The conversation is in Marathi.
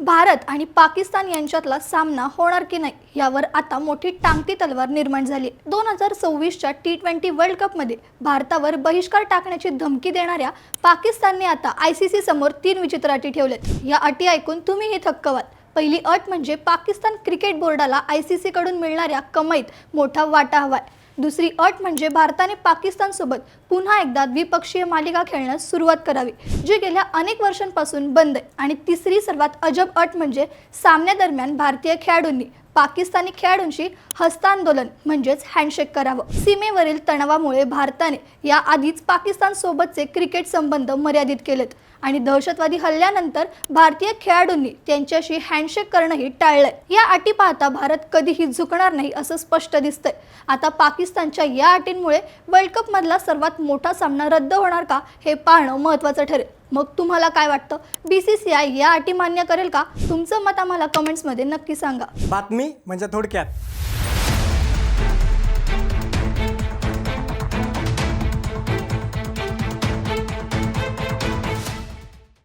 भारत आणि पाकिस्तान यांच्यातला सामना होणार की नाही यावर आता मोठी टांगती तलवार निर्माण झाली. 2026च्या T20 वर्ल्ड कपमध्ये भारतावर बहिष्कार टाकण्याची धमकी देणाऱ्या पाकिस्तानने आता ICC समोर 3 विचित्र अटी ठेवल्यात. या अटी ऐकून तुम्हीही थक्क व्हाल. पहिली अट म्हणजे पाकिस्तान क्रिकेट बोर्डाला ICC कडून मिळणाऱ्या कमाईत मोठा वाटा हवाय. दुसरी अट म्हणजे भारताने पाकिस्तानसोबत पुन्हा एकदा द्विपक्षीय मालिका खेळण्यास सुरुवात करावी, जी गेल्या अनेक वर्षांपासून बंद आहे. आणि तिसरी सर्वात अजब अट म्हणजे सामन्यादरम्यान भारतीय खेळाडूंनी पाकिस्तानी खेळाडूंशी हस्तांदोलन म्हणजेच हँडशेक करावं. सीमेवरील तणावामुळे भारताने या आधीच पाकिस्तान सोबतचे क्रिकेट संबंध मर्यादित केलेत आणि दहशतवादी हल्ल्यानंतर भारतीय खेळाडूंनी त्यांच्याशी हँडशेक करणंही टाळलंय. या अटी पाहता भारत कधीही झुकणार नाही असं स्पष्ट दिसतंय. आता पाकिस्तानच्या या अटींमुळे वर्ल्ड कप मधला सर्वात मोठा सामना रद्द होणार का हे पाहणं महत्त्वाचं ठरेल. मग तुम्हाला काय वाटतं? BCCI या अटी मान्य करेल का? तुमचं मत आम्हाला कमेंट्समध्ये नक्की सांगा. बातमी म्हणजे थोडक्यात.